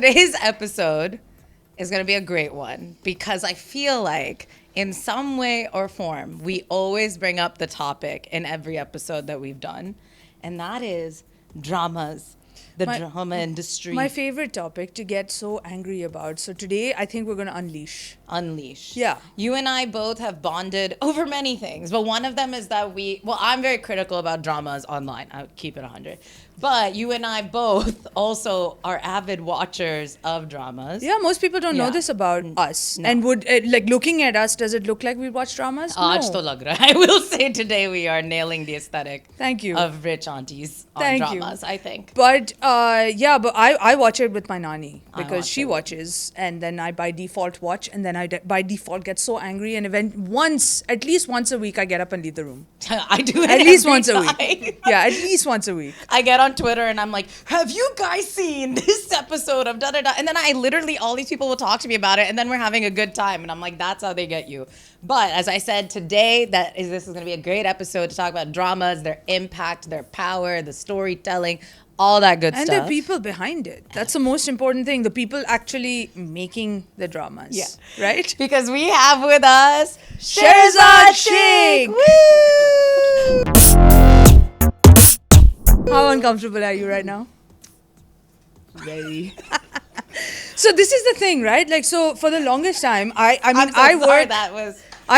today's episode is going to be a great one because I feel like in some way or form, we always bring up the topic in every episode that we've done, and that is dramas, the drama industry. My favorite topic to get so angry about. So today, I think we're going to unleash. Yeah. You and I both have bonded over many things, but one of them is that I'm very critical about dramas online. I would keep it 100. But you and I both also are avid watchers of dramas. Yeah, most people don't know this about us. No. And would, looking at us, does it look like we watch dramas? Aaj to lag raha hai. I will say today we are nailing the aesthetic. Thank you. Of rich aunties on dramas, I think. But, I watch it with my nani because she watches, and then I by default watch, and then I by default get so angry, and at least once a week, I get up and leave the room. I do it at least once time. a week. Yeah, at least once a week. I get on Twitter and I'm like, have you guys seen this episode of da-da-da? And then all these people will talk to me about it, and then we're having a good time. And I'm like, that's how they get you. But as I said today, this is going to be a great episode to talk about dramas, their impact, their power, the storytelling, all that good stuff. And the people behind it. That's the most important thing. The people actually making the dramas. Yeah. Right? Because we have with us Shehrazade Sheik! Woo! How uncomfortable are you right now? Very. So this is the thing, right? Like, so for the longest time, I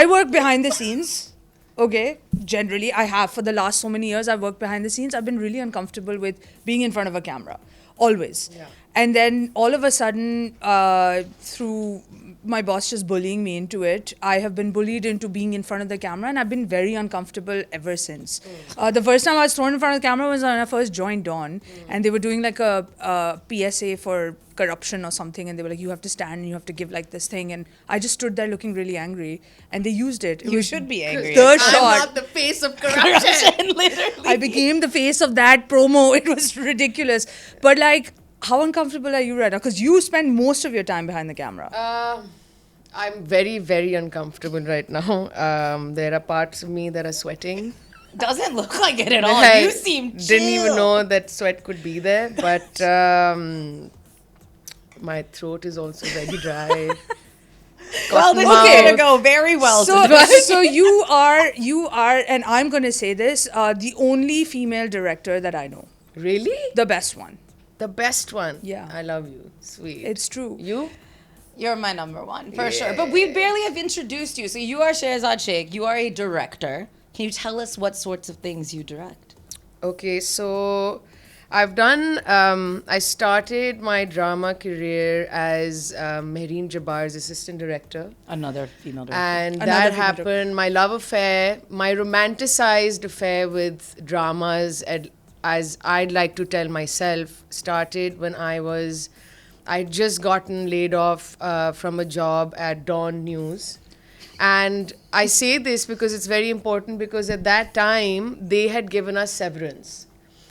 work behind the scenes. Okay, generally I have for the last so many years. I've worked behind the scenes. I've been really uncomfortable with being in front of a camera, always. Yeah. And then all of a sudden, through my boss just bullying me into it, I have been bullied into being in front of the camera, and I've been very uncomfortable ever since. The first time I was thrown in front of the camera was when I first joined Dawn, and they were doing like a PSA for corruption or something, and they were like, you have to stand and you have to give like this thing, and I just stood there looking really angry, and they used it. You should be angry. The shot. I'm not the face of corruption. Literally. I became the face of that promo. It was ridiculous. But like, how uncomfortable are you right now? Because you spend most of your time behind the camera. I'm very, very uncomfortable right now. There are parts of me that are sweating. Doesn't look like it at all. I You seem chill. didn't even know that sweat could be there, but my throat is also very dry. Well, this is going to go very well. So you are, and I'm going to say this, the only female director that I know. Really? The best one. The best one. Yeah. I love you. Sweet. It's true. You? You're my number one, for sure. But we barely have introduced you. So you are Shehrazade Sheik. You are a director. Can you tell us what sorts of things you direct? Okay, so I've done, I started my drama career as Mehreen Jabbar's assistant director. Another female director. And that happened, my love affair, my romanticized affair with dramas, as I'd like to tell myself, started when I'd just gotten laid off from a job at DawnNews. And I say this because it's very important, because at that time, they had given us severance.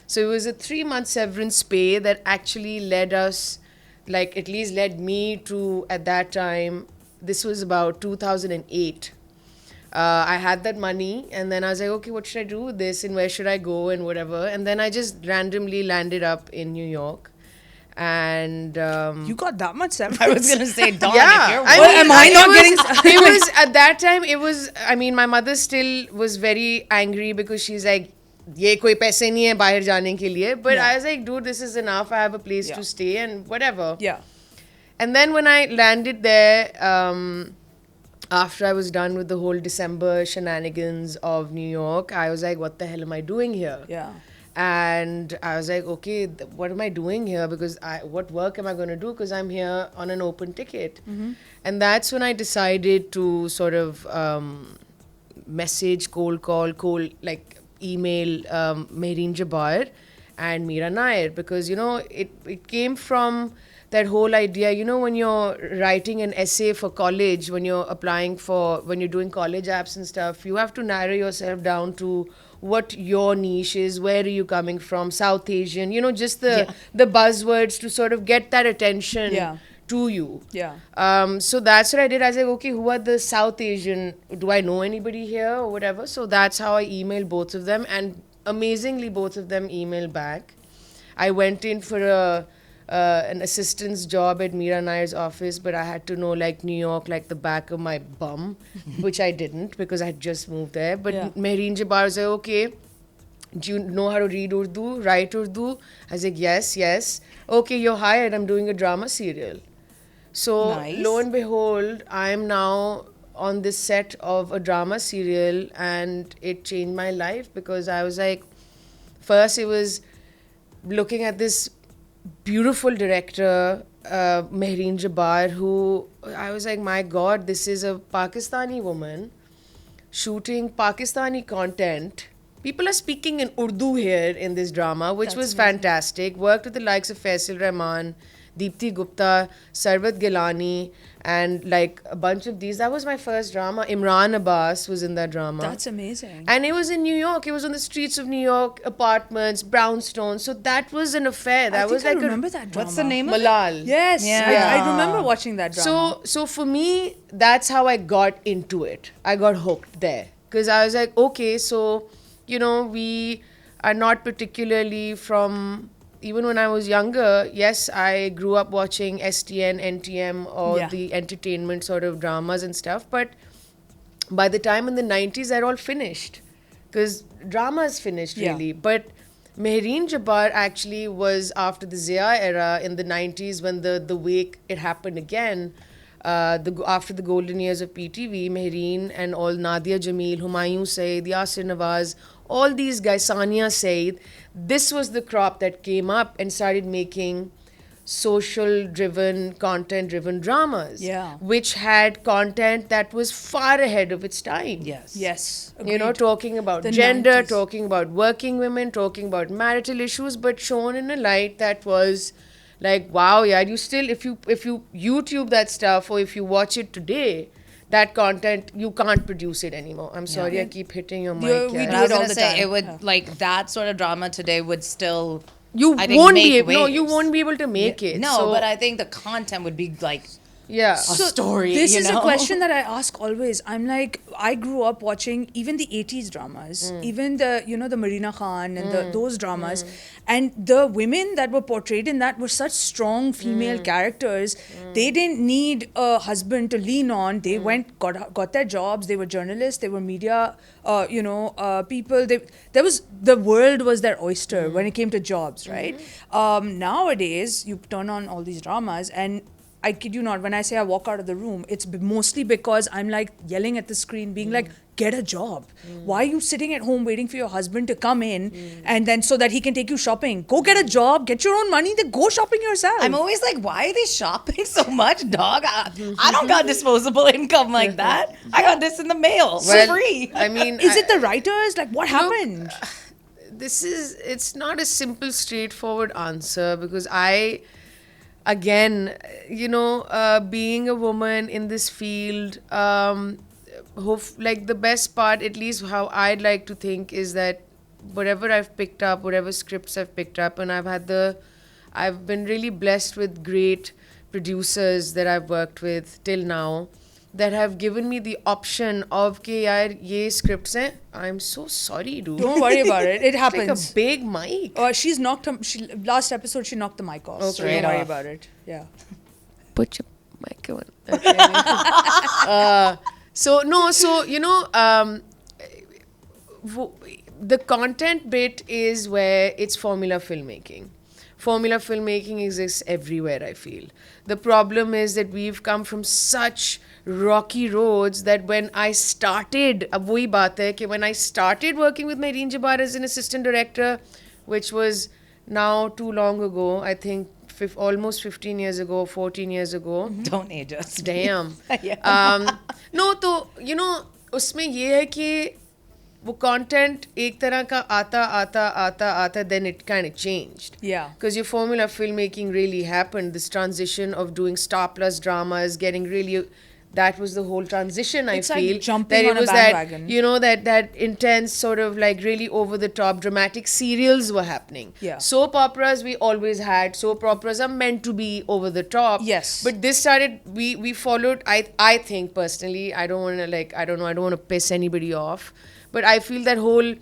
So it was a 3-month severance pay that actually led us, at least led me to, at that time, this was about 2008. I had that money, and then I was like, okay, what should I do with this, and where should I go, and whatever. And then I just randomly landed up in New York. And you got that much severance? I was going to say, Dawn, yeah, if you're am I not getting... It was, at that time, my mother still was very angry because she's like, ye koi paise nahi hai bahar jane ke liye. But I was like, dude, this is enough. I have a place to stay and whatever. Yeah. And then when I landed there, after I was done with the whole December shenanigans of New York, I was like, what the hell am I doing here? Yeah. And I was like, okay, what am I doing here? Because what work am I going to do? Because I'm here on an open ticket. Mm-hmm. And that's when I decided to sort of message, cold call, email Mehreen Jabbar and Meera Nair. Because, it came from that whole idea, when you're writing an essay for college, when you're doing college apps and stuff, you have to narrow yourself down to what your niche is, where are you coming from, South Asian, just the buzzwords to sort of get that attention to you. Yeah. So that's what I did. I was like, okay, who are the South Asian, do I know anybody here or whatever? So that's how I emailed both of them, and amazingly both of them emailed back. I went in for an assistant's job at Meera Nair's office, but I had to know like New York like the back of my bum, which I didn't because I had just moved there. But Mehreen Jabbar was like, okay, do you know how to read Urdu, write Urdu? I was like, yes. Okay, you're hired. I'm doing a drama serial. So Nice. lo and behold, I'm now on this set of a drama serial, and it changed my life because I was like, first it was looking at this beautiful director, Mehreen Jabbar, who I was like, my God, this is a Pakistani woman shooting Pakistani content. People are speaking in Urdu here in this drama, which was fantastic. Worked with the likes of Faisal Rahman, Deepthi Gupta, Sarwat Gilani, and like a bunch of these. That was my first drama. Imran Abbas was in that drama. That's amazing. And it was in New York. It was on the streets of New York, apartments, brownstone. So that was an affair. That was I like remember that drama. What's the name of it? Malal. Yes, Yeah. I remember watching that drama. So for me, that's how I got into it. I got hooked there. Because I was like, okay, so, you know, we are not particularly from... Even when I was younger, yes, I grew up watching STN, NTM, or the entertainment sort of dramas and stuff. But by the time in the 90s, they're all finished. Because drama is finished, really. But Mehreen Jabbar actually was after the Zia era in the 90s when the wake, it happened again. After the golden years of PTV, Mehreen and all Nadia Jameel, Humayun Saeed, Yasir Nawaz, all these guys, Sania Saeed, this was the crop that came up and started making social-driven, content-driven dramas. Which had content that was far ahead of its time. Yes. You know, Agreed. talking about The gender, 90s. talking about working women, talking about marital issues, but shown in a light that was like, wow, yeah, you still, if you YouTube that stuff or if you watch it today, that content, you can't produce it anymore. I'm sorry, I keep hitting your mic. we yeah. do But I was it all gonna the say time. it would like that sort of drama today would still You I think won't make be able, no, you waves. won't be able to make it. No, So, but I think the content would be like yeah. story. This you is know? a question that I ask always. I'm like, I grew up watching even the 80s dramas, even the, you know, the Marina Khan and those dramas. And the women that were portrayed in that were such strong female characters. They didn't need a husband to lean on. They got their jobs. They were journalists. They were media, people. The world was their oyster when it came to jobs, right? Nowadays, you turn on all these dramas and I kid you not, when I say I walk out of the room, it's mostly because I'm like yelling at the screen, being like, get a job. Why are you sitting at home waiting for your husband to come in and then so that he can take you shopping? Go get a job, get your own money, then go shopping yourself. I'm always like, why are they shopping so much, dog? I don't got disposable income like that. I got this in the mail for free. I mean, Is it the writers? Like, what happened? It's not a simple, straightforward answer because again, you know, being a woman in this field, like the best part, at least how I'd like to think, is that whatever I've picked up, whatever scripts I've picked up, and I've been really blessed with great producers that I've worked with till now that have given me the option of ke yaar ye scripts hain. I'm so sorry, dude. Don't worry about it. It It's happens. like a big mic. She's knocked him. Last episode, she knocked the mic off. So Straight don't worry off. about it. Yeah. Put your mic on. Okay. So you know, the content bit is where it's formula filmmaking. Formula filmmaking exists everywhere, I feel. The problem is that we've come from such rocky roads that when I started, ab wahi baat hai ki when I started working with Mehreen Jabbar as an assistant director, which was now too long ago, I think almost 15 years ago, 14 years ago. Don't age us. Damn. Yeah. No, तो you know, उसमें ये है कि वो content एक तरह का आता, then it kind of changed. Yeah. Because your formula filmmaking really happened. This transition of doing Star Plus dramas, getting really... That was the whole transition, It's I like feel. jumping that it on a was bandwagon. that, you know, that intense sort of like really over-the-top dramatic serials were happening. Yeah. Soap operas we always had. Soap operas are meant to be over-the-top. Yes. But this started, we followed, I think personally, I don't want to piss anybody off, but I feel that whole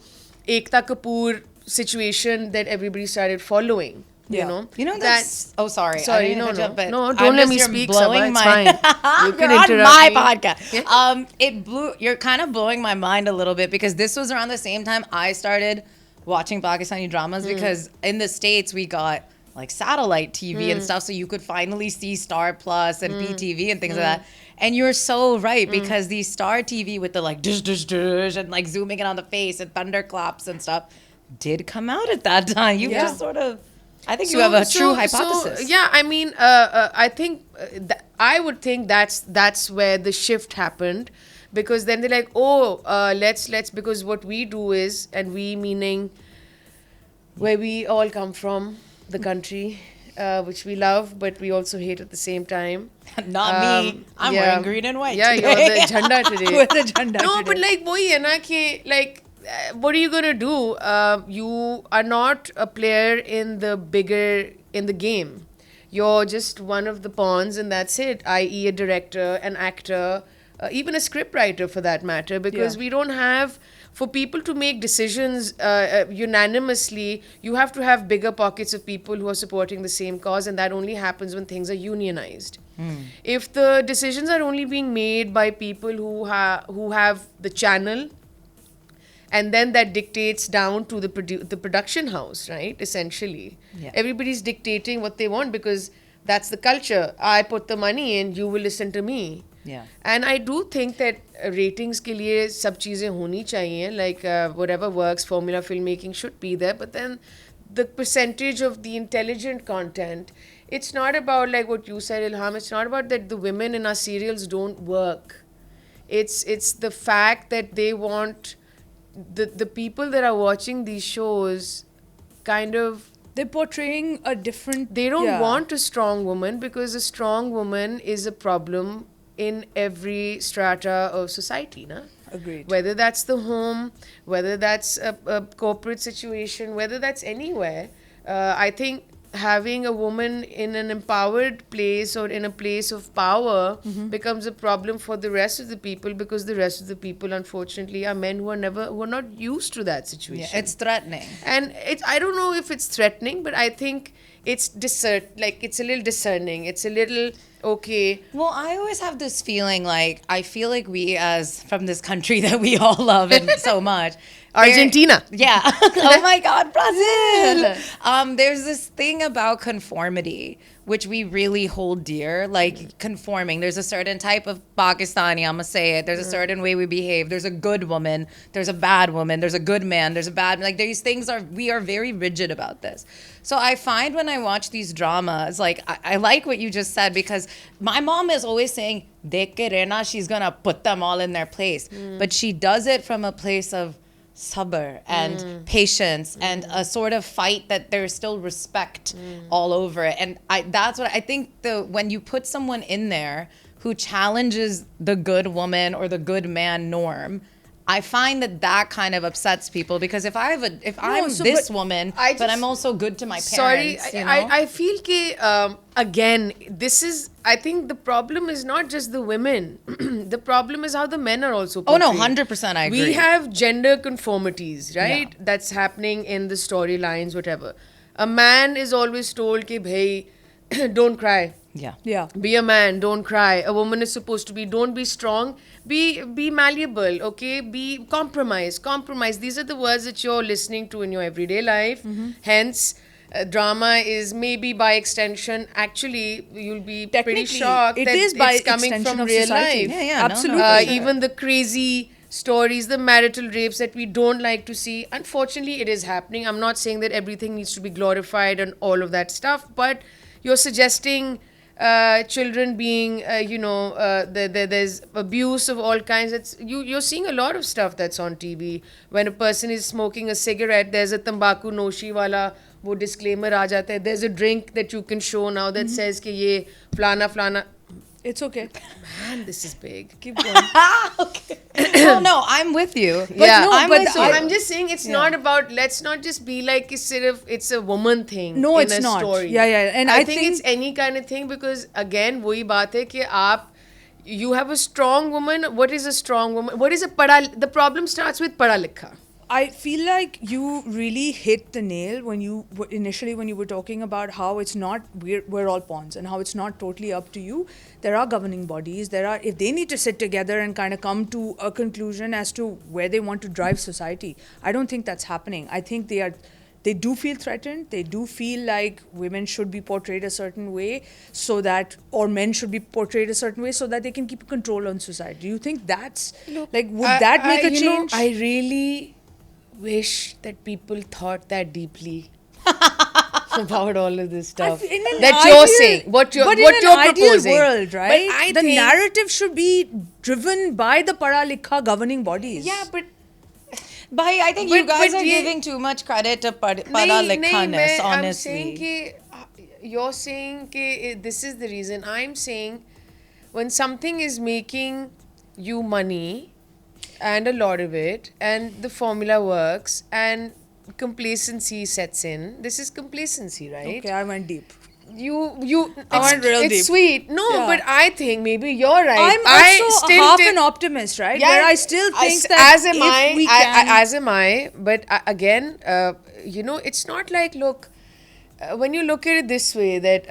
Ekta Kapoor situation that everybody started following You Yeah. know, You know that's oh sorry Sorry, I didn't no, cut you no. off, but No, I'm don't let just- me you're speak, blowing Sabah, it's my fine. You can you're on interrupt my me. podcast. You're kind of blowing my mind a little bit because this was around the same time I started watching Pakistani dramas because in the States we got like satellite TV and stuff, so you could finally see Star Plus and PTV and things like that. And you're so right because the Star TV with the like dish dish dish and like zooming in on the face and thunderclaps and stuff did come out at that time. You just sort of, I think you have a true hypothesis. Yeah, I mean, I think I would think that's where the shift happened, because then they're like, oh, let's because what we do is, and we meaning where we all come from, the country, which we love, but we also hate at the same time. Not me. I'm wearing green and white. Yeah, today. you're the jhanda today. With the jhanda No, today. but like, wohi hai na ki, like, what are you gonna do? You are not a player in the game. You're just one of the pawns, and that's it. I.e., a director, an actor, even a scriptwriter for that matter. Because we don't have, for people to make decisions unanimously, you have to have bigger pockets of people who are supporting the same cause, and that only happens when things are unionized. If the decisions are only being made by people who have the channel, and then that dictates down to the production house, right? Essentially, everybody's dictating what they want because that's the culture. I put the money in, you will listen to me. Yeah. And I do think that ratings ke liye sab cheezein honi chahiye, like whatever works, formula filmmaking should be there, but then the percentage of the intelligent content, it's not about like what you said, Elhaam, it's not about that the women in our serials don't work. It's the fact that they want the people that are watching these shows kind of, They're portraying a different. they don't want a strong woman, because a strong woman is a problem in every strata of society, na? Agreed. Whether that's the home, whether that's a corporate situation, whether that's anywhere. I think having a woman in an empowered place or in a place of power becomes a problem for the rest of the people, because the rest of the people, unfortunately, are men who are not used to that situation. Yeah, it's threatening. And I don't know if it's threatening, but I think it's it's a little discerning. It's a little okay. Well, I always have this feeling like I feel like we, as from this country that we all love and so much, Argentina. Yeah. Oh my God, Brazil. There's this thing about conformity, which we really hold dear, like conforming. There's a certain type of Pakistani, I'm gonna say it. There's a certain way we behave. There's a good woman. There's a bad woman. There's a good man. There's a bad, like these things we are very rigid about this. So I find when I watch these dramas, like I like what you just said, because my mom is always saying, Dekh ke rehna, she's gonna put them all in their place. But she does it from a place of sabr and patience and a sort of fight that there's still respect all over it. And that's what I think, when you put someone in there who challenges the good woman or the good man norm, I find that kind of upsets people, because if I'm this woman, but I'm also good to my parents. Sorry, you know? I feel ke, again, I think the problem is not just the women. The problem is how the men are also Oh portrayed. no, 100% I agree. We have gender conformities, right? Yeah. That's happening in the storylines, whatever. A man is always told ki, bhai, don't cry. Yeah. Be a man, don't cry. A woman is supposed to be, don't be strong, be malleable, okay? Be compromise. These are the words that you're listening to in your everyday life. Hence, drama is maybe by extension, actually, you'll be pretty Technically, shocked it that is by it's coming extension from of real society. life. Yeah, Absolutely. Even the crazy stories, the marital rapes that we don't like to see. Unfortunately, it is happening. I'm not saying that everything needs to be glorified and all of that stuff, but you're suggesting children being, there's abuse of all kinds. You're seeing a lot of stuff that's on TV. When a person is smoking a cigarette, there's a tambaku noshi wala wo disclaimer aa jata hai. There's a drink that you can show now that says ki ye flana. It's okay. Man, this is big. Keep going. Okay. Oh no, I'm with you. But yeah, I'm just saying it's not about, let's not just be like it's a woman thing. No, in it's a not. Story. Yeah. And I think it's any kind of thing, because again, wohi baat hai ki you have a strong woman. What is a strong woman? The problem starts with pada likha. I feel like you really hit the nail when you initially when you were talking about how it's not we're all pawns and how it's not totally up to you. There are governing bodies. There are, if they need to sit together and kind of come to a conclusion as to where they want to drive society. I don't think that's happening. I think they do feel threatened. They do feel like women should be portrayed a certain way so that, or men should be portrayed a certain way so that they can keep control on society. Do you think that's, like, would that make a change? I really wish that people thought that deeply about all of this stuff that you're saying, what you're proposing. World, right? But I the think narrative should be driven by the Padha Likha governing bodies. Yeah, but Bhai, I think you guys but are giving too much credit to Pada Likhaness, honestly. You're saying that this is the reason. I'm saying when something is making you money and a lot of it, and the formula works and complacency sets in. This is complacency, right? Okay, I went deep. I went real it's deep. Sweet. No, Yeah. but I think maybe you're right. I'm also half an optimist, right? Yeah, where I still think that as am if I, we can... as am I. But again, it's not like, look, when you look at it this way, that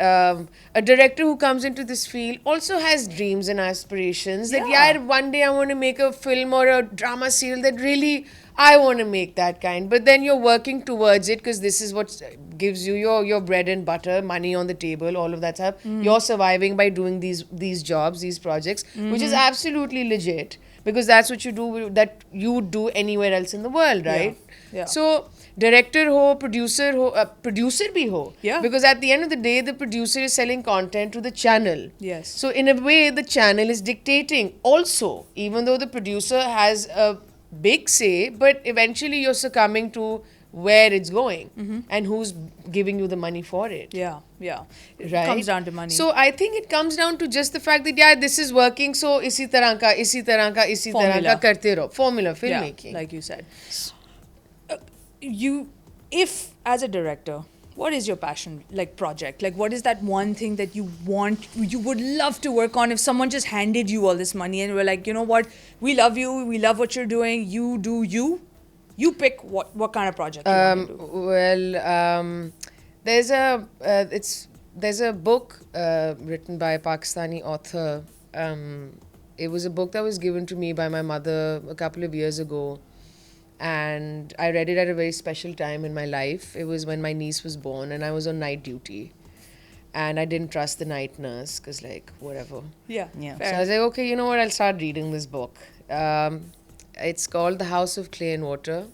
a director who comes into this field also has dreams and aspirations. That one day I want to make a film or a drama serial that really I want to make that kind. But then you're working towards it because this is what gives you your bread and butter, money on the table, all of that stuff. You're surviving by doing these jobs, these projects, which is absolutely legit because that's what you do, that you would do anywhere else in the world, right? Yeah. So director ho, producer bhi ho. Yeah. Because at the end of the day, the producer is selling content to the channel. Yes. So in a way, the channel is dictating also, even though the producer has a big say, but eventually you're succumbing to where it's going and who's giving you the money for it. Yeah. It Right? comes down to money. So I think it comes down to just the fact that this is working, so isi tarah ka karte raho. Formula filmmaking. like you said. If as a director, what is your passion, like, project? Like, what is that one thing that you would love to work on if someone just handed you all this money and were like, you know what, we love you, we love what you're doing, you do you. You pick what kind of project you want to do. Well, there's a book written by a Pakistani author. It was a book that was given to me by my mother a couple of years ago. And I read it at a very special time in my life. It was when my niece was born and I was on night duty. And I didn't trust the night nurse because, like, whatever. Yeah. So I was like, okay, you know what, I'll start reading this book. It's called The House of Clay and Water.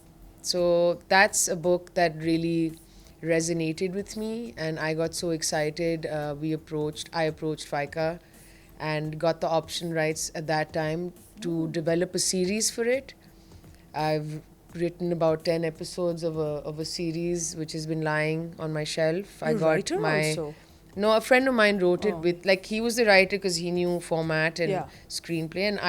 So that's a book that really resonated with me. And I got so excited. I approached FICA and got the option rights at that time to develop a series for it. I've written about 10 episodes of a series which has been lying on my shelf. You're a writer also? No, a friend of mine wrote it with, like, he was the writer because he knew format and screenplay, and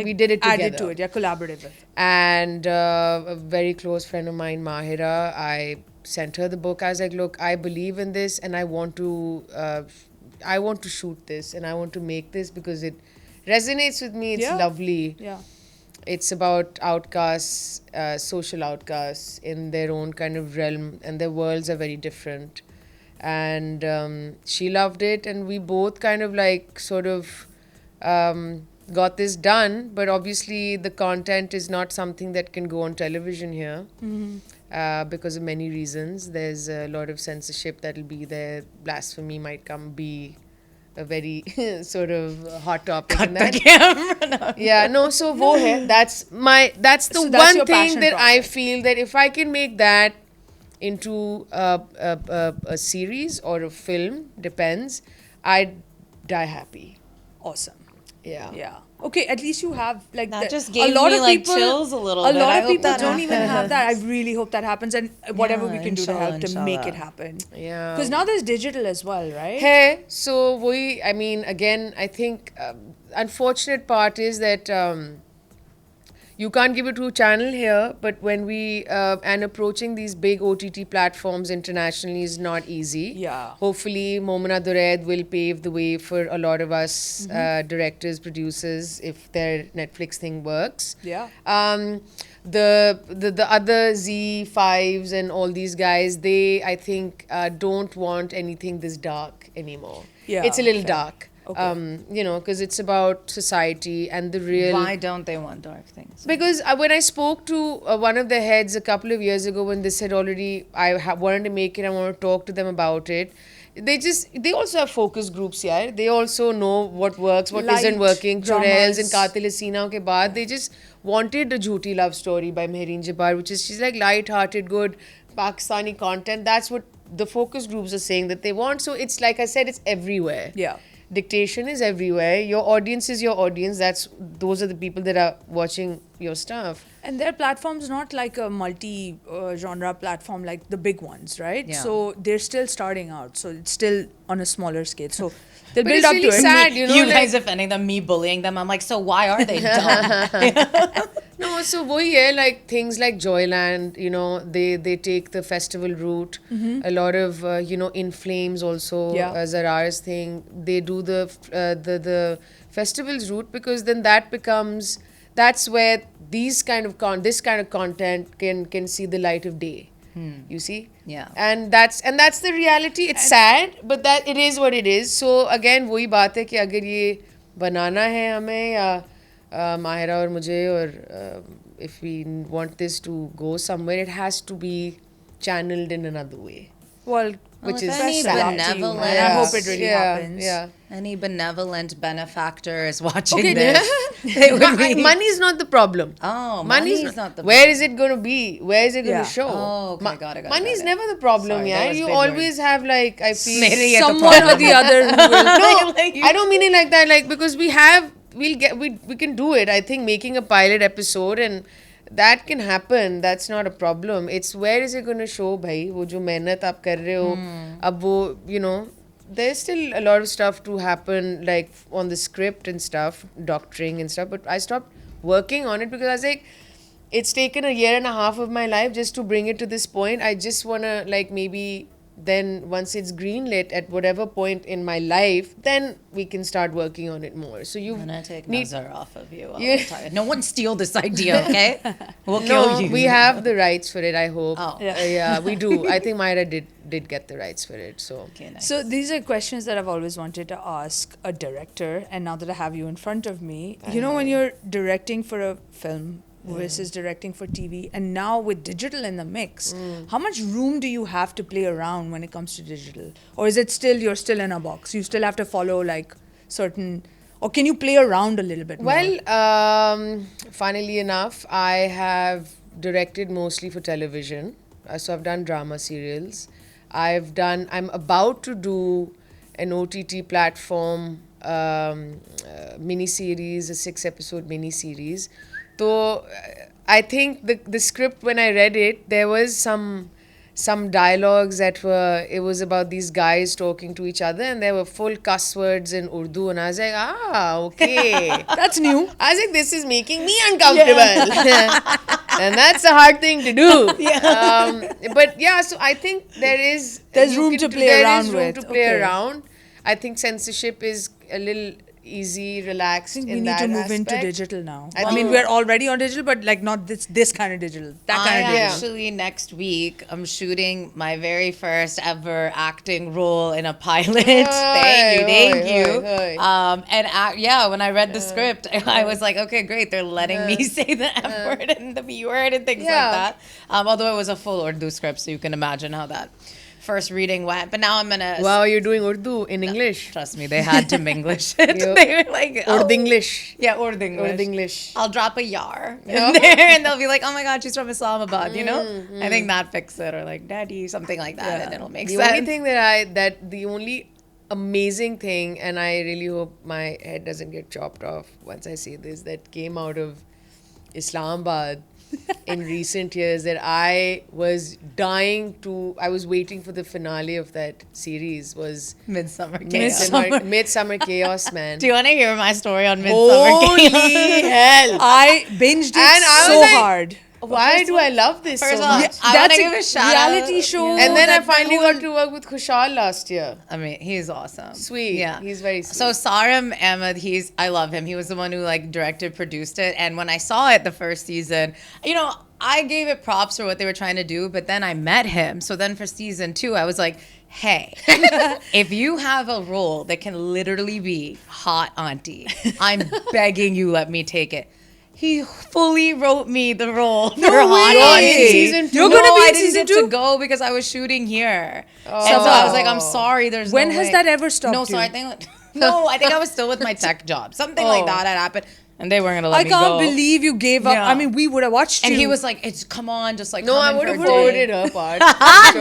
we did it together. Added to it, collaborative. And a very close friend of mine, Mahira, I sent her the book. I was like, look, I believe in this and I want to shoot this and I want to make this because it resonates with me. It's lovely. Yeah. It's about outcasts, social outcasts in their own kind of realm, and their worlds are very different. And she loved it, and we both kind of got this done. But obviously, the content is not something that can go on television here because of many reasons. There's a lot of censorship that'll be there. Blasphemy might be a very sort of hot topic. Cut the camera. So wo hai. That's the one thing that I feel that if I can make that into a series or a film, depends, I'd die happy. Awesome. Yeah. Okay, at least you have, like, that just gave me like chills a little bit. A lot I of hope people that don't even have happens. that. I really hope that happens, and whatever we can do to help to inshallah. make it happen. Yeah. Because now there's digital as well, right? Hey, so again, I think unfortunate part is that you can't give it to a channel here, but when we and approaching these big OTT platforms internationally is not easy. Yeah. Hopefully, Momina Dured will pave the way for a lot of us directors, producers, if their Netflix thing works. Yeah. The other Z5s and all these guys, they I think don't want anything this dark anymore. Yeah, It's a little fair. dark. You know, because it's about society and the real. Why don't they want dark things? Because when I spoke to one of the heads a couple of years ago, when they said already wanted to make it, I want to talk to them about it. They also have focus groups, yeah. They also know what works, what Light not working. dramas. Churels and Qatil Hasina ke baad, they just wanted a jhooti love story by Mehreen Jabbar, which is, she's like light-hearted, good Pakistani content. That's what the focus groups are saying that they want. So it's like I said, it's everywhere. Yeah. Dictation is everywhere. Your audience is your audience. Those are the people that are watching your stuff. And their platform's not like a multi-genre platform like the big ones, right? Yeah. So they're still starting out. So it's still on a smaller scale. So they'll But build it's up really to it. sad, you know. You like- guys offending them, me bullying them. I'm like, so why are they dumb? No, so wohi hai, like things like Joyland, you know, they take the festival route. A lot of you know, In Flames also, Yeah. Zarar's thing. They do the festivals route because then that's where this kind of content can see the light of day. You see? Yeah. And that's the reality. It's sad, but that it is what it is. So again, वही बात है कि अगर ये बनाना है हमें या माहिरा और मुझे और if we want this to go somewhere, it has to be channeled in another way. Well, Which if is any sad. benevolent- And I hope it really happens. Yeah. Any benevolent benefactor is watching Okay, this. It would be- money is not the problem. Oh, Money money's not the Where is it going to be? Where is it going Yeah. to show? Oh, okay, got it. Money is got it. never the problem, Sorry, yeah. that was You big always have like I feel. Made it the someone or problem. the other who will. No, Like you- I don't mean it like that. Like because we can do it. I think making a pilot episode and that can happen. That's not a problem. It's where is it going to show, bhai? वो जो मेहनत आप कर रहे हो, अब वो, you know, there's still a lot of stuff to happen, like on the script and stuff, doctoring and stuff. But I stopped working on it because I was like, it's taken a year and a half of my life just to bring it to this point. I just wanna like maybe then once it's greenlit at whatever point in my life, then we can start working on it more. So you I'm gonna take need. Nazar off of you. Yeah. No one steal this idea, okay? We'll No, kill you. we have the rights for it. I hope. Oh. Yeah, we do. I think Myra did get the rights for it. So Okay, nice. So these are questions that I've always wanted to ask a director, and now that I have you in front of me, you know, when you're directing for a film versus directing for TV, and now with digital in the mix, how much room do you have to play around when it comes to digital? Or is it still, you're still in a box? You still have to follow like certain, or can you play around a little bit more? well, funnily enough, I have directed mostly for television. So I've done drama serials. I'm about to do an OTT platform mini-series, a 6-episode mini-series. So I think the script, when I read it, there was some dialogues that were, it was about these guys talking to each other and there were full cuss words in Urdu and I was like, okay. That's new. I was like, this is making me uncomfortable. And that's a hard thing to do. But yeah, so I think there's room to play around There is room with. to play Okay. around. I think censorship is a little easy, relaxed I think in we need that to move into aspect. digital now. I I mean, think- we're already on digital, but like not this kind of digital. That kind of I digital. actually next week I'm shooting my very first ever acting role in a pilot. Thank you. Oi. And when I read the script, I was like, okay, great. They're letting me say the F word and the B word and things Yeah. like that. Although it was a full Urdu script, so you can imagine how that first reading went. But now I'm gonna. Wow, you're doing Urdu in English. Trust me, they had to English it. You- They were like, oh. Urdu English. Yeah, Urdu English. Urdu English. I'll drop a yar in there and they'll be like, oh my God, she's from Islamabad, you know? I think that fixes it, or like daddy, something like that, and it'll make The sense. only thing the only amazing thing, and I really hope my head doesn't get chopped off once I say this, that came out of Islamabad in recent years that I was waiting for the finale of that series was Midsummer Chaos. Midsummer Chaos, man. Do you want to hear my story on Midsummer Holy Chaos? hell. I binged it And I was so like, hard. Why do I love this so First of all, much? I want That's to a give a shout reality out. show. And then I that finally whole- got to work with Khushal last year. I mean, he's awesome. Sweet. Yeah. He's very sweet. So Sarim Ahmed, I love him. He was the one who like directed, produced it. And when I saw it the first season, I gave it props for what they were trying to do, but then I met him. So then for season 2, I was like, hey, if you have a role that can literally be hot auntie, I'm begging you, let me take it. He fully wrote me the role for hot way. auntie. Season 2. You're gonna be I in didn't season get 2? to go because I was shooting here. And so I was like, I'm sorry, there's When no has way. that ever stopped No, so you? I think I was still with my tech job. Something like that had happened, and they weren't gonna let I me can't go. believe you gave up. Yeah. I mean, we would have watched And you. he was like, "It's come on, just like No, come I in would for have a day." forwarded her part.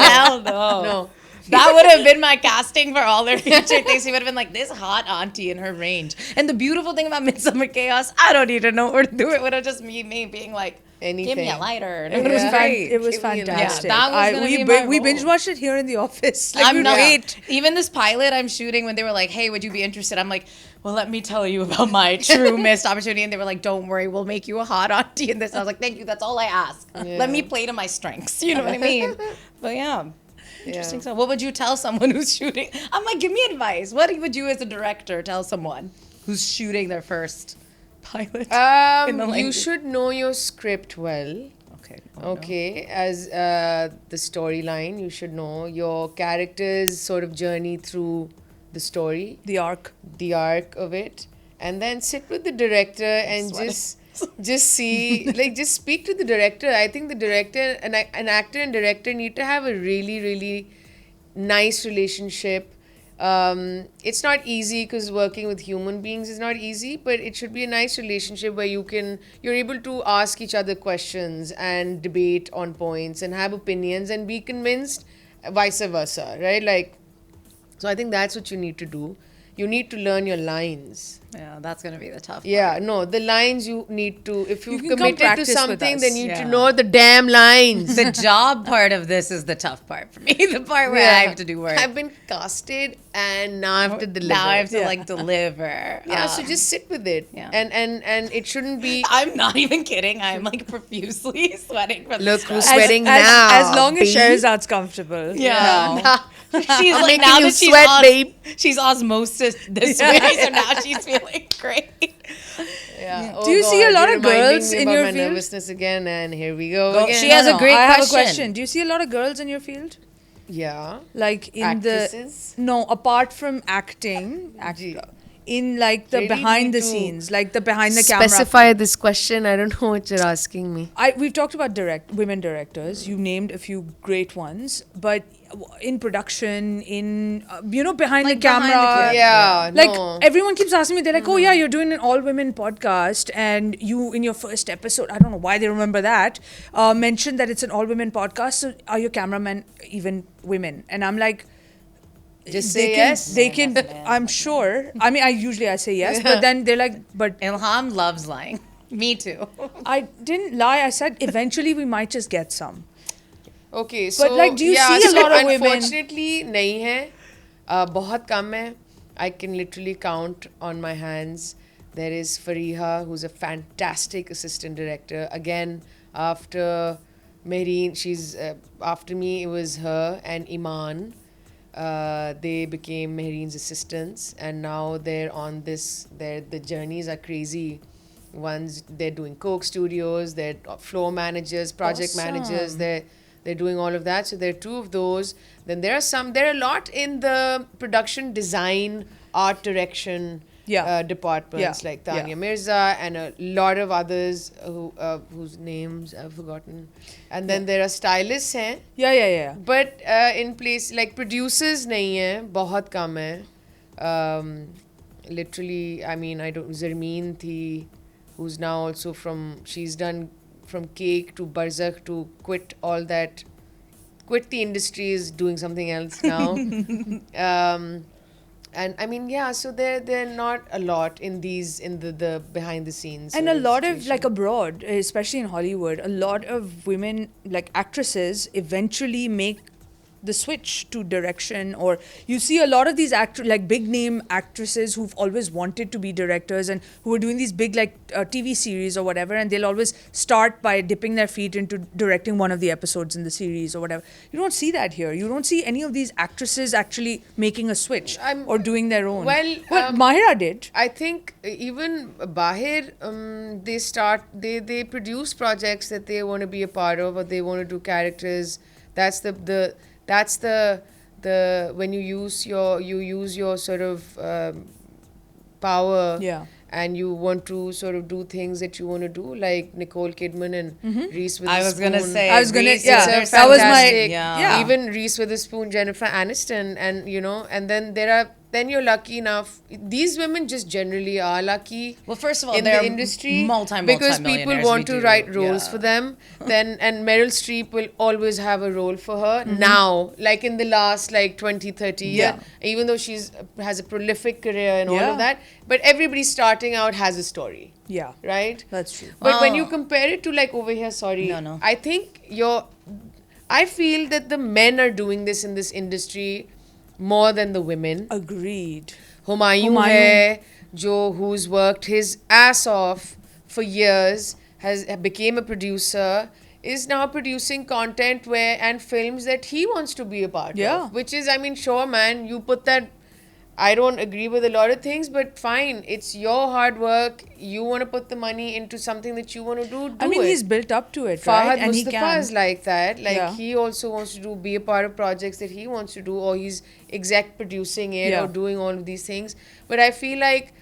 Hell no. No. That would have been my casting for all their future things. He would have been like this hot auntie in her range. And the beautiful thing about Midsummer Chaos, I don't even know where to do it. Would have just me being like, "Give me Anything. a lighter." And it was Yeah. great. it was Give me a- fantastic. Yeah, that was gonna we be my we role. binge watched it here in the office. Like, I'm we'd not. wait. Even this pilot I'm shooting, when they were like, "Hey, would you be interested?" I'm like, "Well, let me tell you about my true missed opportunity." And they were like, "Don't worry, we'll make you a hot auntie." And this, I was like, "Thank you. That's all I ask. Let me play to my strengths." You know what I mean? But yeah. Interesting. So, what would you tell someone who's shooting? I'm like, give me advice. What would you, as a director, tell someone who's shooting their first pilot? in the You language? should know your script well. Okay. Okay, as the storyline, you should know your character's sort of journey through the story, The arc. the arc of it, and then sit with the director and just see, like, just speak to the director. I think the director, an actor and director need to have a really, really nice relationship. It's not easy because working with human beings is not easy, but it should be a nice relationship where you're able to ask each other questions and debate on points and have opinions and be convinced, vice versa, right? Like, so I think that's what you need to do. You need to learn your lines. Yeah, that's gonna be the tough. Yeah, no, the lines you need to, if you've can come committed to practice with something, us. then you need Yeah. to know the damn lines. The job part of this is the tough part for me. The part where I have to do work. I've been casted and now I have to deliver. Now I have to like deliver. Yeah, so just sit with it. Yeah. And it shouldn't be. I'm not even kidding. I'm like profusely sweating from Look the who's stress. sweating now. As long as babe. Shehrazad's comfortable. Yeah. She's I'm like making now you that she's sweat, babe. she's osmosis this way, so now she's feeling great. Yeah. Do you see a lot you're of reminding girls me in about your my field? nervousness again, and here we go Go- again. she has a great I have a question. question. Do you see a lot of girls in your field? Yeah. Like in Actresses? the no, apart from acting, Gee. in like the Really behind need the to scenes, like the behind the camera. Specify this question. I don't know what you're asking me. We've talked about women directors. You named a few great ones, but in production, in behind Like the camera, behind the camera. Yeah. like no. everyone keeps asking me, they're like, "Oh yeah, you're doing an all-women podcast, and you in your first episode, I don't know why they remember that, mentioned that it's an all-women podcast. So are your cameramen even women?" And I'm like, Just they say can, yes. They can. I'm sure. I mean, I say yes, but then they're like, "But Elhaam loves lying. Me too. I didn't lie. I said eventually we might just get some." Okay, so like, do you yeah, see a so lot of women? Unfortunately, नहीं है. बहुत कम है. I can literally count on my hands. There is Fariha, who's a fantastic assistant director. Again, after Mehreen, she's after me. It was her and Iman. They became Mehreen's assistants, and now they're on this. The journeys are crazy. Ones they're doing Coke Studios. They're floor managers, project managers. They're doing all of that. So there are two of those. Then there are a lot in the production design, art direction departments, like Tanya Mirza and a lot of others whose names I've forgotten. And then there are stylists hain. Yeah. But in place, like producers nahi hai, bahut kam hai. Literally, I mean, Zarmeen thi, who's now also she's done from Cake to Barzakh to quit all that, quit the industry, is doing something else now. And I mean, yeah, so they're not a lot in the behind the scenes. And a sort of lot of situation. like abroad, especially in Hollywood, a lot of women like actresses eventually make the switch to direction, or you see a lot of these like big name actresses who've always wanted to be directors and who are doing these big like TV series or whatever, and they'll always start by dipping their feet into directing one of the episodes in the series or whatever. You don't see that here. You don't see any of these actresses actually making a switch or doing their own. well, Mahira did. I think even Bahir, they produce projects that they want to be a part of, or they want to do characters. That's the when you use your sort of power, Yeah. and you want to sort of do things that you want to do, like Nicole Kidman and Reese Witherspoon. I was gonna say. I was gonna- Reese yeah, is that was my- fantastic. yeah. Even Reese Witherspoon, Jennifer Aniston, and and then you're lucky enough. These women just generally are lucky. Well, first of all, in they're the industry multi-millionaires, because people want we to do, write roles yeah. for them. And Meryl Streep will always have a role for her now, like in the last like 20, 30 years. Yeah. Even though has a prolific career and all Yeah. of that, but everybody starting out has a story, Yeah, right? that's true. But when you Oh. compare it to like over here, sorry, No. I think I feel that the men are doing this in this industry more than the women. Agreed. Humayun hai, who's worked his ass off for years, became a producer, is now producing content and films that he wants to be a part Yeah. of. Which is, I mean, sure, man, you put that. I don't agree with a lot of things, but fine, it's your hard work. You want to put the money into something that you want to do. I mean, it. he's built up to it, Fahad right? And he Mustafa can. is like that. Like Yeah. he also wants to be a part of projects that he wants to do, or he's exec producing it Yeah. or doing all of these things. But I feel like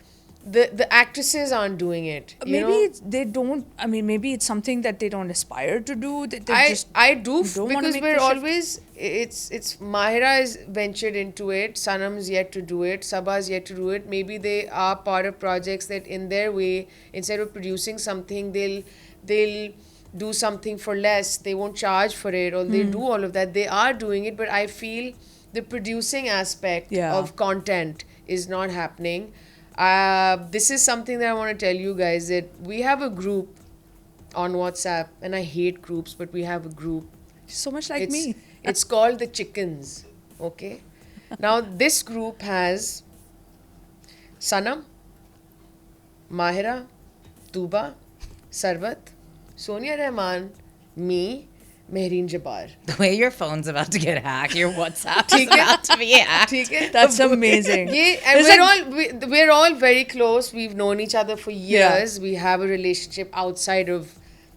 the actresses aren't doing it. Maybe they don't. I mean, maybe it's something that they don't aspire to do. That they I just do don't wanna because make we're the shift. always it's Mahira has ventured into it, Sanam's yet to do it, Sabah's yet to do it. Maybe they are part of projects that in their way, instead of producing something, they'll do something for less. They won't charge for it, or they'll do all of that. They are doing it, but I feel the producing aspect Yeah. of content is not happening. This is something that I want to tell you guys, that we have a group on WhatsApp, and I hate groups, but we have a group. so much like me. It's called the Chickens. Okay. Now this group has Sanam, Mahira, Tuba, Sarbat, Sonia Rahman, me, Mehreen Jabbar. The way your phone's about to get hacked, your WhatsApp's ठीक है? about to be hacked. ठीक है? That's amazing. And we're all very close. We've known each other for years. We have a relationship outside of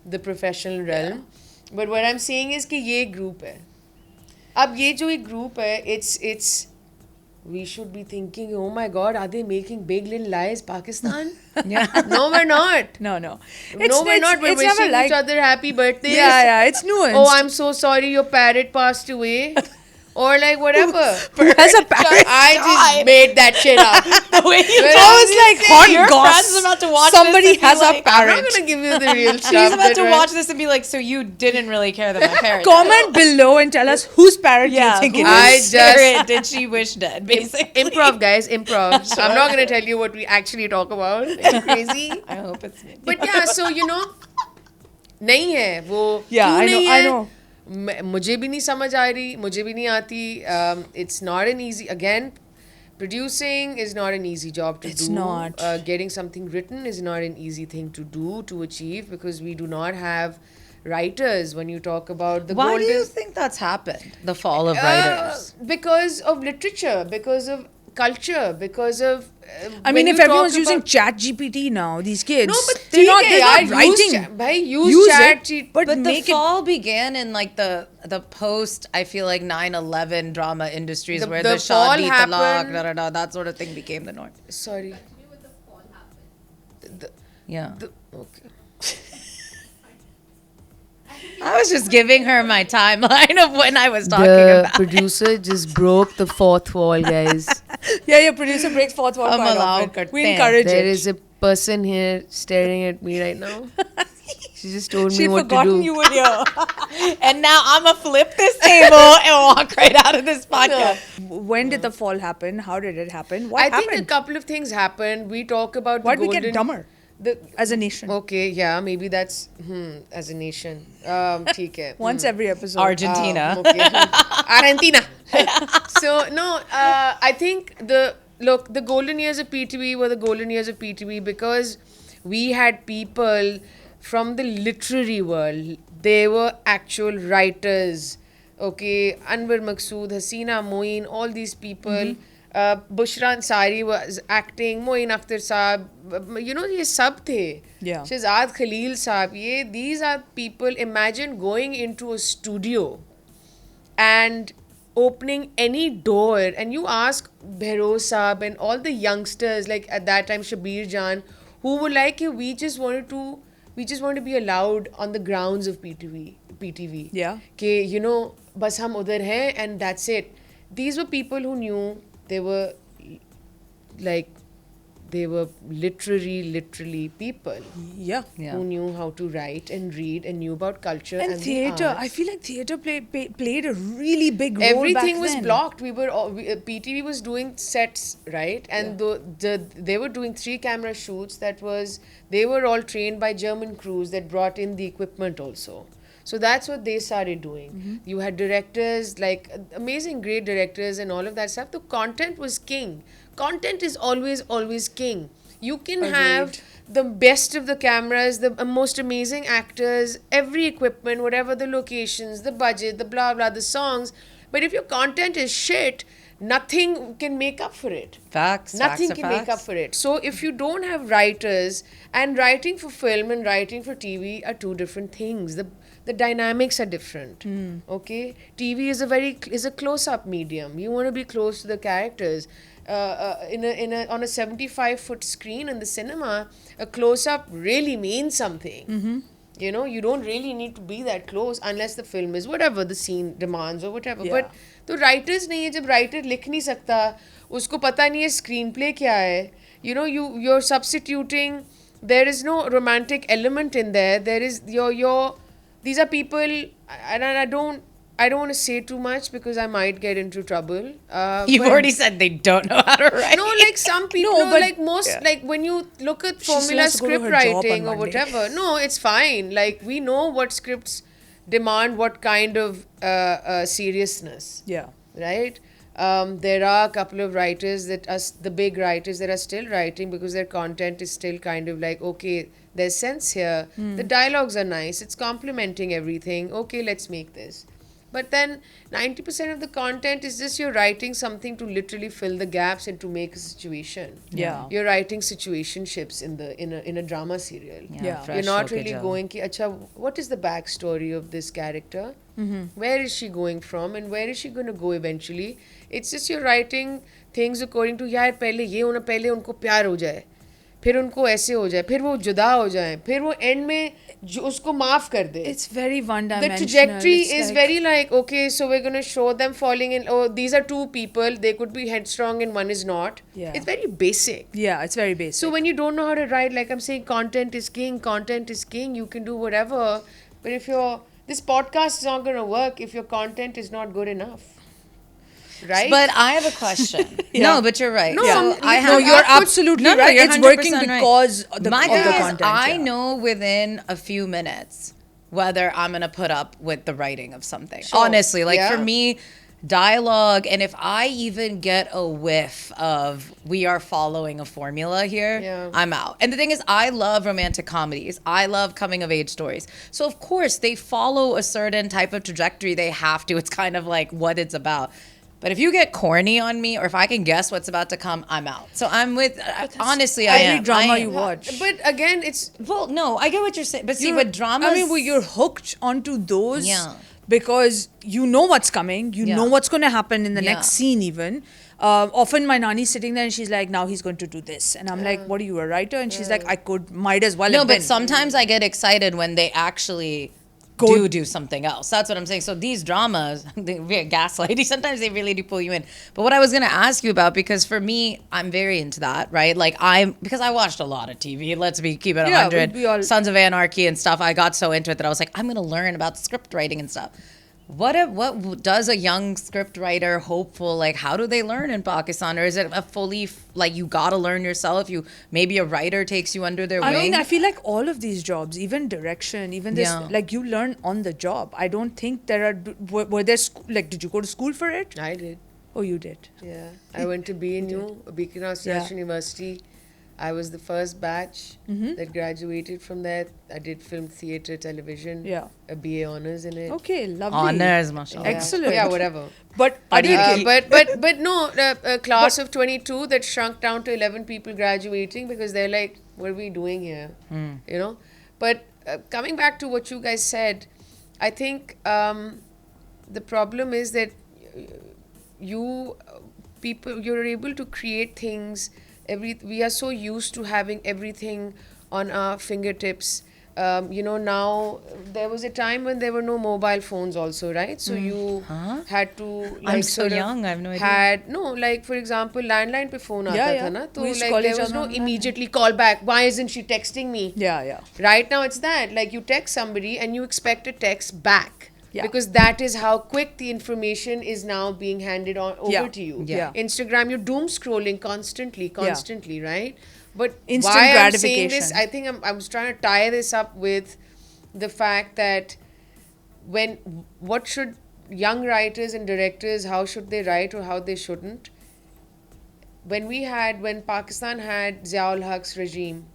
the professional realm. But what I'm saying is कि ये group है. अब ये जो एक group है, it's we should be thinking, oh my God, are they making Big Little Lies Pakistan? Yeah. No, we're not. No. No, we're not. We're it's never wishing like, each other happy birthdays. Yeah. It's nuanced. Oh, I'm so sorry your parrot passed away. Or like whatever. Has a parrot I died. just made that shit up. The way you Well, told I was me like, to say, hot your goss. friend's about to watch Somebody this and be has a like, I'm parrot. not gonna give you the real stuff. She's about to that watch this and be like, so you didn't really care that my parent Comment below and tell us whose parrot you think it whose is. parent did she wish dead, basically. Improv, guys, improv. I'm not gonna tell you what we actually talk about. Are you crazy? I hope it's me. But yeah, so you know, नहीं है वो. Yeah, क्यों I know, नहीं I है? know. मुझे भी नहीं समझ आ रही, मुझे भी नहीं आती. It's not an easy, again, producing is not an easy job to do. It's not. Getting something written is not an easy thing to do, to achieve, because we do not have writers when you talk about the Why golden... do you think that's happened? The fall of writers. Because of literature, because of culture, because of... I mean, if everyone's using Chat GPT now, these kids, No, but they're not, they're they're not writing. use Chat it, GPT. but But the make it. fall began in like the post, I feel like 9/11 drama industries The- where the the Shah fall di talaq, happened- that sort of thing became the norm. Sorry. Yeah. Okay. I was just giving her my timeline of when I was talking about producer just broke the fourth wall, guys. Yeah, producer breaks fourth wall हम quite allow often. करते We हैं. encourage There it. is a person here staring at me right now. She just told me She'd what to forgotten do. you were here. And now I'm going to flip this table and walk right out of this podcast. When did the fall happen? How did it happen? What I happened? think a couple of things happened. We talk about Why the did we golden... get dumber as a nation? Okay, yeah, maybe that's... as a nation. ठीक है. Once every episode. Argentina. Okay. Argentina. So, no, I think the golden years of PTV were the golden years of PTV because we had people from the literary world. They were actual writers. Okay, Anwar Maqsood, Hasina Moeen, all these people. Bushra Ansari was acting, Moeen Akhtar Saab, you know, ye sab the. Yeah. Shehzad Khalil Saab, these are people, imagine going into a studio and opening any door, and you ask Behroz Saab and all the youngsters, like at that time Shabir Jan, who were like, we just wanted to be allowed on the grounds of PTV. Yeah. Ke, you know, bas hum udhar hain and that's it. These were people who knew they were literally people Yeah. who knew how to write and read and knew about culture And and theatre. the arts. I feel like theatre played a really big role Everything back was then. blocked. PTV was doing sets, right? And they were doing 3-camera shoots. They were all trained by German crews that brought in the equipment also. So that's what they started doing. You had directors, like amazing, great directors and all of that stuff. The content was king. Content is always king. You can have the best of the cameras, the most amazing actors, every equipment, whatever the locations, the budget, the blah blah, the songs. But if your content is shit, nothing can make up for it. Facts. Nothing facts are can make up facts. for it. So if you don't have writers, and writing for film and writing for TV are two different things. The dynamics are different. Okay, TV is a close-up medium. You want to be close to the characters. On a 75-foot screen in the cinema, a close-up really means something. You know, you don't really need to be that close unless the film is whatever the scene demands or whatever. Yeah. But तो writers नहीं है, जब writer लिख नहीं सकता, उसको पता नहीं है screenplay क्या है. You know, you're substituting. There is no romantic element in there. There is these are people, and I don't want to say too much because I might get into trouble. You've but- already said they don't know how to write. No, like some people, No, but- like most, like when you look at She still formula has to go to script her job writing on or Monday. whatever, no, it's fine. Like we know what scripts demand what kind of seriousness, Yeah. right? There are a couple of writers the big writers that are still writing because their content is still kind of like, okay, there's sense here. The dialogues are nice. It's complementing everything. Okay, let's make this. But then 90% of the content is just you're writing something to literally fill the gaps and to make a situation. Yeah. You're writing situationships in a drama serial. Yeah. fresh You're not hoke really jo. going ki, acha, what is the backstory of this character? Where is she going from and where is she going to go eventually? It's just you're writing things according to यार पहले उनको प्यार हो जाए, फिर उनको ऐसे हो जाए, फिर वो जुदा हो जाए, फिर वो end में उसको माफ कर दे. It's very The one-dimensional. trajectory It's is like- very like, okay, so we're going to show them falling in. Oh, these are two people. They could be headstrong and one is not. Yeah. It's very basic. Yeah, it's very basic. So when you don't know how to write, like I'm saying, content is king. You can do whatever. But if this podcast is not going to work if your content is not good enough. Right? But I have a question. No, but you're right. No, So I no, have. you're absolutely No, no, right. you're It's working 100% right. because of the My of the thing is, content. I yeah. know within a few minutes whether I'm gonna put up with the writing of something. Sure. Honestly, like Yeah. for me, dialogue, and if I even get a whiff of we are following a formula here, Yeah. I'm out. And the thing is, I love romantic comedies. I love coming of age stories. So of course they follow a certain type of trajectory. They have to. It's kind of like what it's about. But if you get corny on me, or if I can guess what's about to come, I'm out. So I'm with. Honestly, I every am. drama I am. you watch. But again, it's Well, no, I get what you're saying. But see, You're- with dramas, I mean, well, you're hooked onto those Yeah. because you know what's coming. You Yeah. know what's going to happen in the Yeah. next scene even. Often my nanny's sitting there and she's like, now he's going to do this. And I'm like, what are you, a writer? And she's like, might as well no, have but been. sometimes I get excited when they actually do something else. That's what I'm saying. So these dramas, we're gaslighting. Sometimes they really do pull you in. But what I was going to ask you about, because for me, I'm very into that, right? Like because I watched a lot of TV. Keep it 100. we all- Sons of Anarchy and stuff. I got so into it that I was like, I'm going to learn about script writing and stuff. What does a young script writer, hopeful, like how do they learn in Pakistan? Or is it a fully, like you got to learn yourself? Maybe a writer takes you under their wing? I mean, I feel like all of these jobs, even direction, even this, Yeah. like you learn on the job. I don't think there are, were there, like, did you go to school for it? I did. Oh, you did. Yeah. I went to BNU, Beacon International Yeah. University. I was the first batch that graduated from that. I did film, theatre, television. Yeah. A BA honours in it. Okay, lovely. Honors, mashallah. Excellent. Yeah, whatever. But I did. But no, a class of 22 that shrunk down to 11 people graduating because they're like, what are we doing here? You know? But coming back to what you guys said, I think the problem is that you're able to create things. We are so used to having everything on our fingertips. Now there was a time when there were no mobile phones also, right? So you had to like I'm so sort of young, I have no idea. like for example, landline pe phone aata Yeah, tha yeah. na, to We used to like call there each was other no on landline. immediately call back. Why isn't she texting me? Yeah. Right now it's that, like you text somebody and you expect a text back. Yeah. Because that is how quick the information is now being handed on over Yeah. to you. Yeah. Instagram, you're doom scrolling constantly, right? But Instant why I'm saying gratification. this, I think I was trying to tie this up with the fact that what should young writers and directors, how should they write or how they shouldn't? When Pakistan had Ziaul Haq's regime,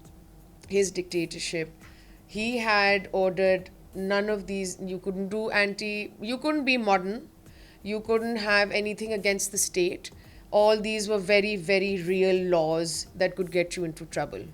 his dictatorship, he had ordered none of these. You couldn't be modern, you couldn't have anything against the state. All these were very, very real laws that could get you into trouble.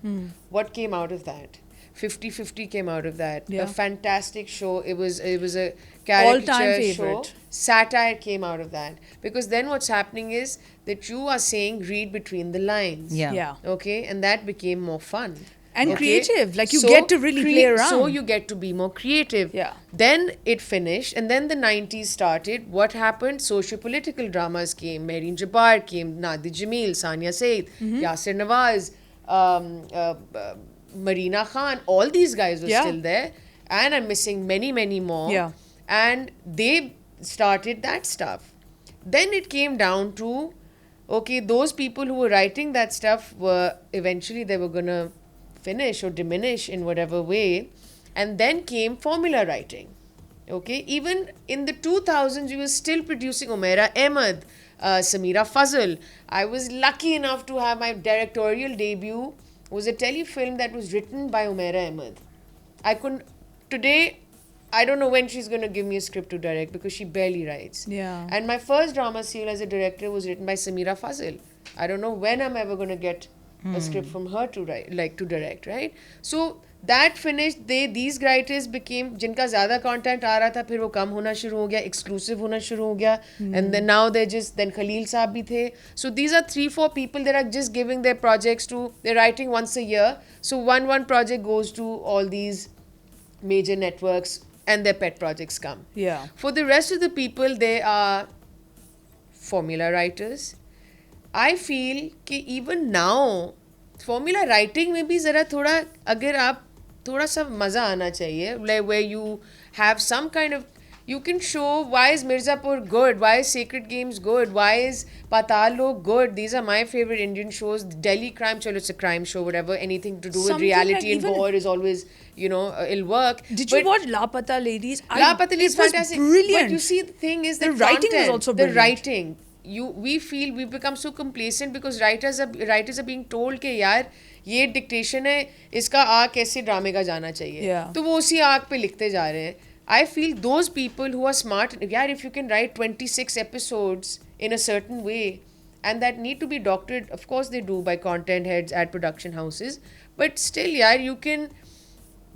What came out of that? 50-50 came out of that. Yeah. A fantastic show. It was a All-time caricature show. favorite. Satire came out of that. Because then what's happening is that you are saying read between the lines. Yeah. Okay, and that became more fun. And Okay? creative. Like you get to really play around. So you get to be more creative. Yeah. Then it finished, and then the 90s started. What happened? Socio-political dramas came. Mehreen Jabbar came, Nadi Jamil, Sania Said, Yasir Nawaz, Marina Khan. All these guys were Yeah. still there. And I'm missing many, many more. Yeah. And they started that stuff. Then it came down to, okay, those people who were writing that stuff were eventually they were going to finish or diminish in whatever way. And then came formula writing. Okay, even in the 2000s, we were still producing Umaira Ahmed, Samira Fazal. I was lucky enough to have my directorial debut was a telefilm that was written by Umaira Ahmed. Today, I don't know when she's going to give me a script to direct because she barely writes. Yeah. And my first drama serial as a director was written by Samira Fazal. I don't know when I'm ever going to get a script from her to write, like to direct, right? So that finished. These writers became जिनका ज़्यादा content आ रहा था, फिर वो कम होना शुरू हो गया, exclusive होना शुरू हो गया, and then now then Khalil साहब भी थे. So these are 3-4 people that are just giving their projects to. They're writing once a year. So one project goes to all these major networks, and their pet projects come. Yeah. For the rest of the people, they are formula writers. I feel कि even now formula writing में भी ज़रा थोड़ा अगर आप थोड़ा सा मज़ा आना चाहिए, like where you have some kind of, you can show why is Mirzapur good, why is Sacred Games good, why is Patal Lok good. These are my favorite Indian shows. Delhi Crime, chalo, it's a crime show, whatever, anything to do with Something reality like and even- gore is always, it'll work. Did But you watch Lapata Ladies? Lapata is it was fantastic. brilliant. But you see, the thing is The the writing was content, also the brilliant. writing. We feel we become so complacent because writers are being told कि यार ये dictation है, इसका arc ऐसे ड्रामे का जाना चाहिए. Yeah. तो वो उसी आर्क पे लिखते जा रहे हैं. I feel those people who are smart, यार, if you can write 26 episodes in a certain way and that need to be doctored, of course they do by content heads at production houses, but still, yaar, you can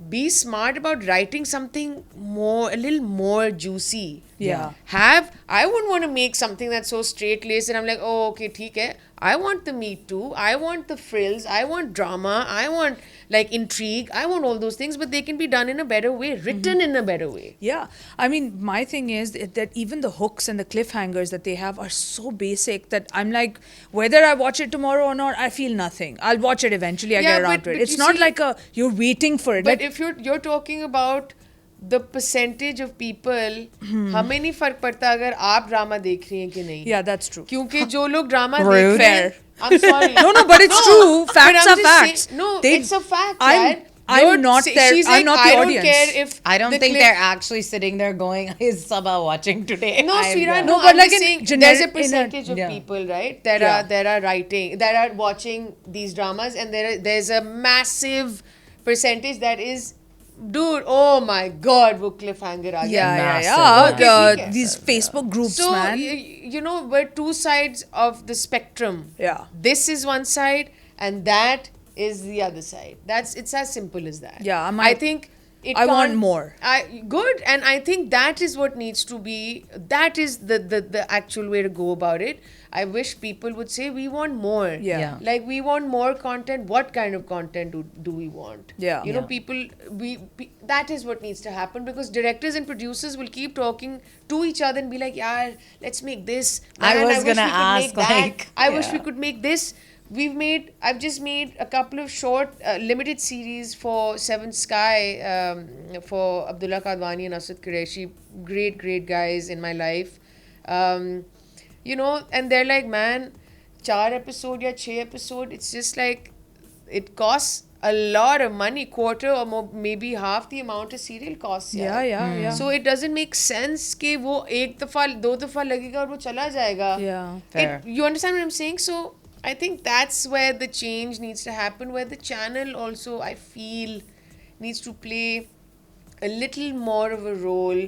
be smart about writing something a little more juicy. Yeah. I wouldn't want to make something that's so straight-laced and I'm like, oh, okay, theek hai. I want the meat too. I want the frills. I want drama. I want like intrigue. I want all those things, but they can be done in a better way, written in a better way. Yeah. I mean, my thing is that even the hooks and the cliffhangers that they have are so basic that I'm like, whether I watch it tomorrow or not, I feel nothing. I'll watch it eventually. I Yeah, get around but- to it. but It's you not see- like you're waiting for it. But Like, if you're talking about the percentage of people, हमें नहीं फर्क पड़ता अगर आप drama देख रही हैं कि नहीं. yeah, that's true. क्योंकि जो लोग ड्रामा Rude. देख रहे हैं, I'm sorry. No, but it's true. but Facts I'm are just facts. saying- no, They- it's a fact. I'm- Dad. I'm You're not say- there- She's I'm like, not the I don't audience. care if I don't the think clip- they're actually sitting there going, "Is Sabah watching today?" No, I'm- Sfira, yeah. no, No, but I'm like just in saying, generic- there's a in a- percentage of yeah. people, right, that Yeah. are watching these dramas, and there's a massive percentage that is, dude, oh my God, wo cliffhanger aa gaya. Yeah, Massive. yeah. These Facebook groups, So, man. you know, we're two sides of the spectrum. Yeah. This is one side, and that is the other side. It's as simple as that. Yeah, I think I want can't- more. Good, and I think that is what needs to be. That is the actual way to go about it. I wish people would say we want more. Yeah. Like we want more content. What kind of content do we want? Yeah. You know, Yeah. people. That is what needs to happen, because directors and producers will keep talking to each other and be like, "Yeah, let's make this." I Man, was wish gonna we could ask, make that. like, I wish we yeah. could make this. I've just made a couple of short limited series for Seven Sky for Abdullah Kadwani and Asad Qureshi. Great guys in my life. You know, and they're like, man, 4 episode ya 6 episode, it's just like, it costs a lot of money, quarter or more, maybe half the amount a serial costs. Yeah. So it doesn't make sense कि वो एक दफा 2 दफा लगेगा और वो चला जाएगा. Yeah. Fair. You understand what I'm saying? So I think that's where the change needs to happen, where the channel also, I feel, needs to play a little more of a role,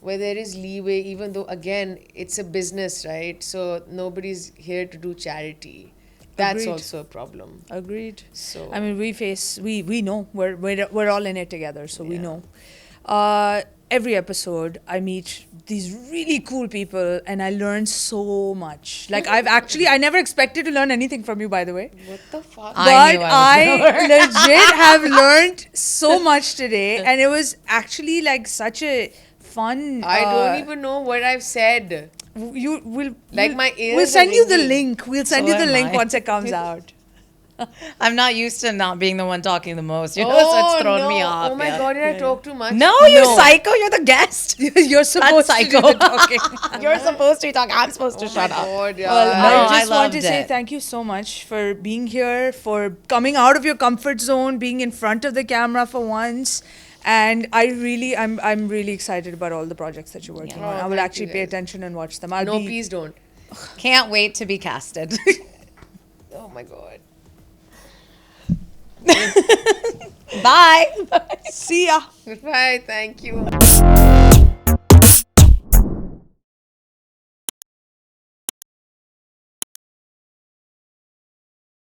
where there is leeway, even though, again, it's a business, right? So nobody's here to do charity. That's Agreed. also a problem. Agreed. So I mean, we know we're all in it together, so we Yeah. know. Every episode, I meet these really cool people, and I learn so much. Like I never expected to learn anything from you, by the way. what the fuck? I But knew I was gonna learn. legit have learned so much today, and it was actually like such a fun. I don't even know what I've said. You will Like we'll- my ears We'll are send you the ringing. link. We'll send So you the am link I. once it comes out. I'm not used to not being the one talking the most. You know, so it's thrown no. me off. Oh my yeah. God, did I talk too much? No, you No. psycho. You're the guest. You're supposed to do psycho. the talking. You're supposed to be talking. I'm supposed to Oh shut my up. God, yeah. Well, No, I I just want to loved say it. thank you so much for being here, for coming out of your comfort zone, being in front of the camera for once. And I'm really excited about all the projects that you're working Yeah. on. Oh, I will thank actually you, pay guys. attention and watch them. I'll No, be please don't. Can't wait to be casted. Oh my God. Bye. see ya. Bye. Thank you.